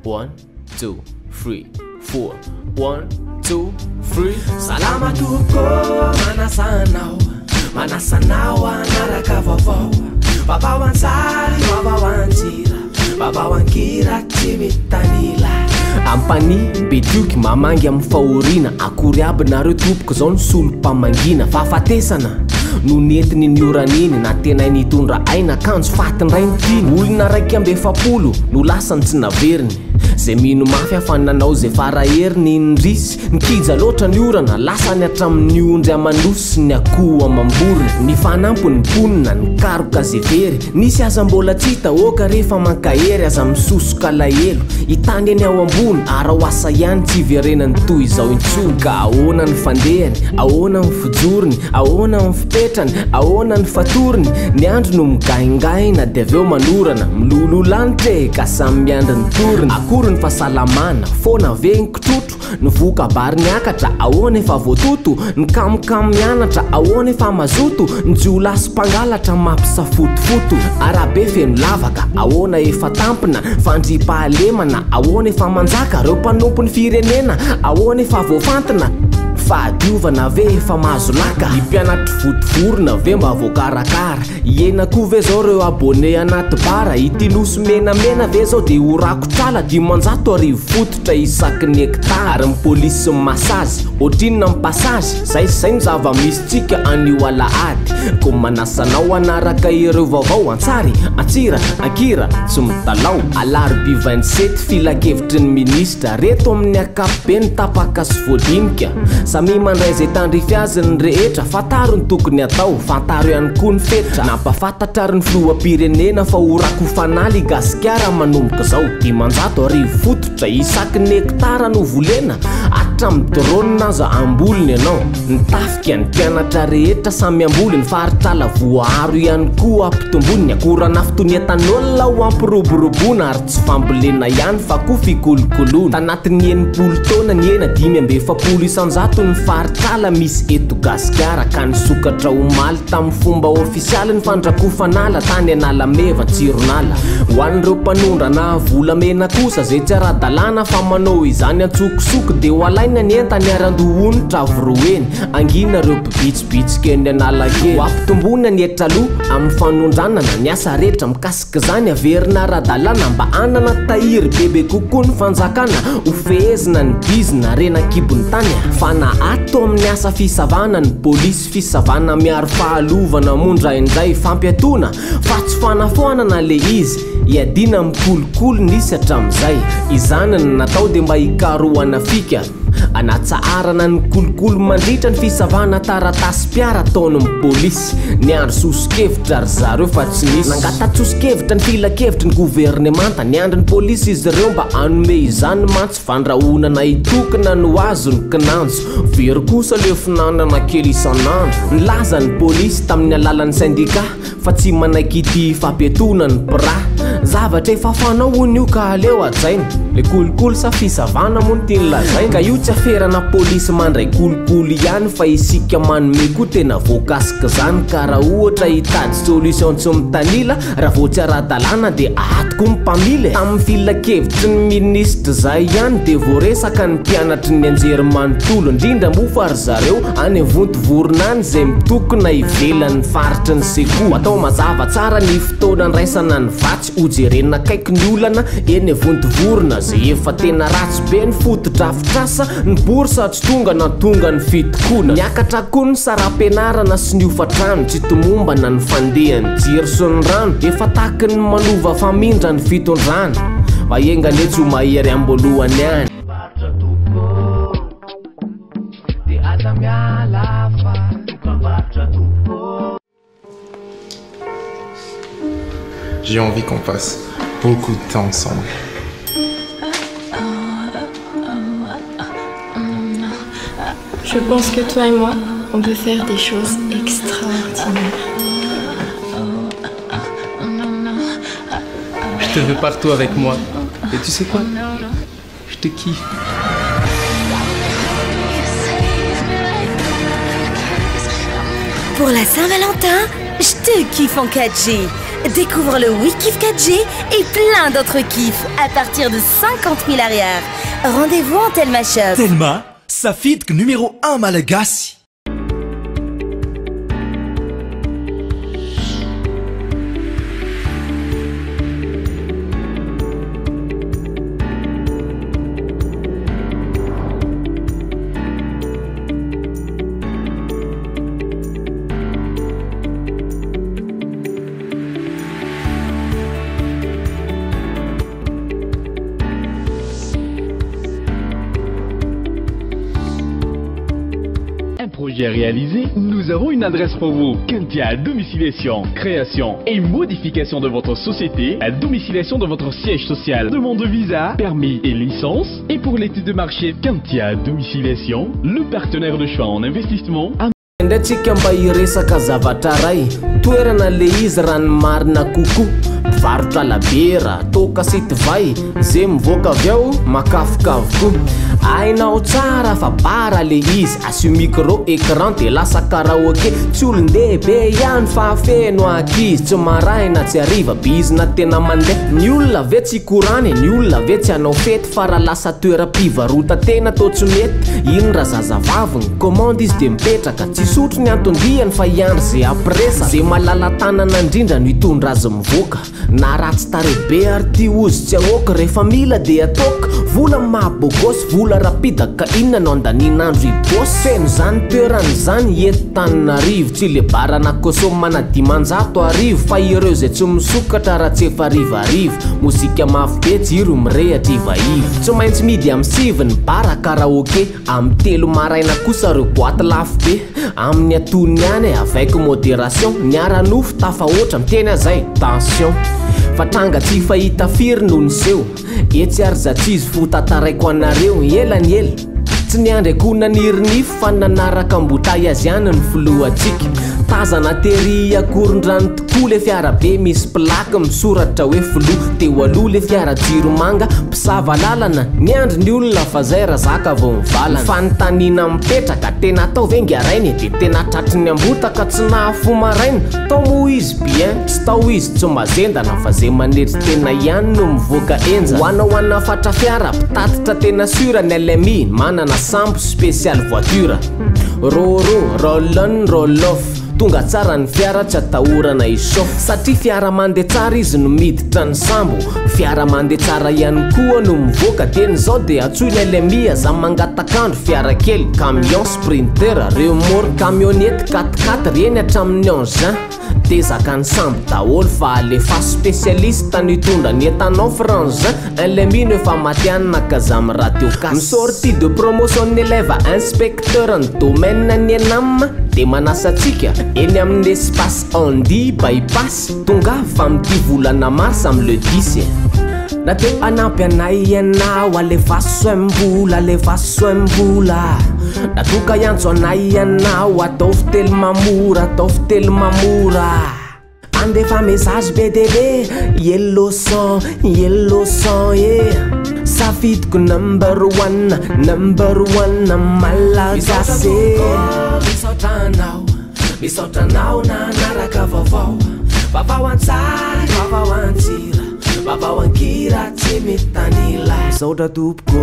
1, 2, 3, 4. 1, 2, 3. Salama tompoko manasanao anaraka vaovao vabawansary vabawansira vabawankira tsy mitanila ampany betioky mamangy amin'ny fahorina akory aby nareo tompoko zao ny solom-pamangina fahafatesana no netiny ny oraniny na tena nitondra aina kanjo fatindray nytiny olona raiky amby 7 no lasany tsy naveriny zay mino mafy afananao zay faraherin'ny indrisy nikija loatra ny orana lasany hatramin'ny ondry amanosy sy ny akoho amamborona ny fanampo ny mponina ny karoka zay very nisy aza mbola tsy hita oka rehefa mankahery aza misosoka lahelo hitany eny ao ambony ara ho asa ihany tsy iverenany toy izao intsony ka ahoana ny fandehany ahoana ny fijorony ahoana ny fipetrany ahoana ny fatoriny ny andro no migaingaina dia aveo manorana milololanitra ka samy miandry ny toriny akory ny fahasalamana foana ve ny kitrotro ny voka-bary ny akatra ahoana efa voatoto ny kamokamo mianatra ahoana efa mazoto ny jiolaso mpangalatra mampisafotofoto arabe feno lavaka ahoana efa tampina fandripahalemana ahoana efa manjaka reo mpanompon'ny firenena ahoana efa voafantina fahadiovana ve efa mahazo laka ny mpianatry votovorona ve mba voakarakara ienako ve zao reo abone anaty bara itiloso menamena ve zao dia horakotrala 500 arivo fototra isaky ny hektara ny polisy masazy ohatrinona ny pasazy zay ny zava-misy tsika anio alahady ko manasanao anaraka ireo vaovao antsary atsira ankira tsy mitalao alarby 27 filakevitry ny ministra reto amin'ny akapobe ny tapaka sy voadinika samy mandray zay tandrify azy ny rehetra fantaro ny tokony atao fantaro ihany koa ny fetra nampafantatrary ny filoham-pirenena fa horako fanaly gasikara manomboka zao 500 arivo fototra isaky ny hektara no volena hatramin'ny drone aza amboliny ianao nitafika ny mpianatra rehetra samy amboliny faritrala voaharo ihany koa ampitombony akorana fitoniatan'olona ho ampiroboroboana ary tsy fambolena ihany fa koa fikolokolona tanatin'ny 80 taona ny ena 570 isanjato ny faritrala misy eto gasikara ka nisokatra omaly tamin'ny fomba ofisialy ny fandrakofanala tany analameva tsironala ho an'ireo mpanondra na volamena kosa zay tsy ara-dalàna fa manao izany antsokosoky dia ho alaina ny entany arandohonitra avoroeny angina reo mpibitsibitsika eny analake ho ampitombona ny etraloha amin'ny fanondranana ny asa rehetra mikasika zany averina ara-dalàna mba anana tahiry bebe kokoa ny fanjakana ho fehezina ny bizina rena-kibony tany fana ato amin'ny asa fisavana ny polisy fisavana miaro fahalovana mondraindray fampiatona fa tsy fanafoanana le izy iadina mikolokolo nisy hatram'izay izany ny natao dia mba hikaroana fika anatsaarana ny kolokolo mandritra ny fisavana taratasy piara ataony ny polisy ny andro sosikevitra ry zareo fa tsy nisy nangatatsosikevitra ny filakevitry ny governemanta ny andro ny polisy izy ireo mba anome izany mantsy fandrahonana hitokana no azo ny kinanjo very kosa le finanana kely isanandro nilaza ny polisy tamin'ny alalan'ny syndika fa tsy manaiky ity fampiatona ny pra zavatra efa fanao hony io ka aleo ajaina le kolokolo sa fisavana moa ny tiany lazaina ka io tsy aferana polisy mandray kolokolo ihany fa isika manome koa tena voakasika zany ka raha ohatra hitady solution tsy mitanila raha vao tsy ara-dalàna dia atoko ny mpamily tamin'ny filakevitry ny ministra zay ihany dia voaresaka ny mpianatry ny anjery manontolo indrindra mofa ry zareo any vontovorona any zay mitokona ivelan'ny faritry ny seko atao mazava tsara ny fotoana nraisana ny vatsy hojerena akaiky ny olana eny vontovorona zay efa tena ratsy be ny fotodrafitrasa ny borsa tsy tonga na tonga ny fitokona niakatra koa ny saram-pianarana sy ny ofatrano tsy tomombana ny fandehany jiro sy ny rano efa taky ny manova famindra ny fitondrana vahenga letsy ho mahery ambolohany any J'ai envie qu'on passe beaucoup de temps ensemble. Je pense que toi et moi, on peut faire des choses extraordinaires. Je te veux partout avec moi. Et tu sais quoi? Je te kiffe. Pour la Saint-Valentin, je te kiffe en 4G. Découvre le WeKiff 4G et plein d'autres kiffs à partir de 50 000 arrières. Rendez-vous en Telma Shop. Telma, safidiko numéro 1 malagasy. Projet réalisé, nous avons une adresse pour vous. Kentia domiciliation, création et modification de votre société, à domiciliation de votre siège social, demande de visa, permis et licence. Et pour l'étude de marché, Kentia domiciliation, le partenaire de choix en investissement. Ndratsika mba iresaka zavatra ray toerana le izy ranomarina koko mpivarotra labera toka sitivay ze mivoaka avy ao makafokavoko ainao tsara fa bara le izy asio micro écran de lasa karaoke tsy olondehibe ihany fa feno akizy tsy maraina tsy ariva bizina tena mandeha ny olona ve tsy korany ny olona ve tsy anao fety fa raha lasa toeram-pivarota tena to tsy mety ino raha zazavaviny commande izy de mipetraka tsy sotro ny antondiany fa iandry ze apresa ze malala tanana indrindra no hitondra azy mivoaka na ratsy tarebe ary ty ozy tsy ahoaka rehefa mila de ataoka vola mahabogosy vola rapida ka inona no andaninandro ibosy feno zany toerany zany etanarivo tsy le barana kosomy manadimanjato arivo fa ireo zay tsy misokatra raha tsy efa arivarivo mozika mafy be jiro mirehatra ivaivo tsy maintsy midy amin'ny siviny bara karaoke amin'ny telo maraina kosa reo boaty lafo be amin'ny atony ihany avec modération niaranofo tafahoatra miteny azay tension fatranga tsy fahita firy noho ny seho etsy ary zatsizy fotantaraiko anareo elany ela tsy niandrako nanirynifo fa nanaraka ambotay azy ihany ny filohantsika tazana tery akoron-drano tokoa le fiarabe misy plaka misoratra hoe filoha teo aloha le fiara jiro manga mpisava lalana niandry ny olona fa zay raha zaka vao mivalana fanontanina mipetraka tena atao vengy arainy de tena tratry ny ambotaka tsy nahafo maraina tao moa izy bien tsy tao izy tsy mazendana fa zay manery tena ihany no mivoaka enja hoana fatra fiara mpitatitra tena sura ny LMI manana sambo spécial voiture roro rollon rolloff tonga tsara ny fiara tsy atahorana isof satria fiara mandeha tsara izy no miditra ny sambo fiara mandeha tsara ihany koa no mivoaka teny zao de atsoina LMI aza mangatakandro fiara kely camion sprinter remorque camionnette 4x4 reny hatramin'ny engin de zakany sambo daholo fa alefa spécialiste ny tondra ny etanao frangin LMI no efa matianina kazamy radio kas ny sortie de promotion ny élève inspecteur ny domaine ny enam de manasatsika eny amin'ny espace andi bypass tonga fa mity volana mars amy le 10 nateo anampy anay ianao alefa soembola natoka iantso anay ianao atao fitely mamora andefa message bdb yellow son safidiko number one malagasy misotranao nanaraka vavao antsara vavao antsira vavao ankira tsy mety tanila misaotra tompoko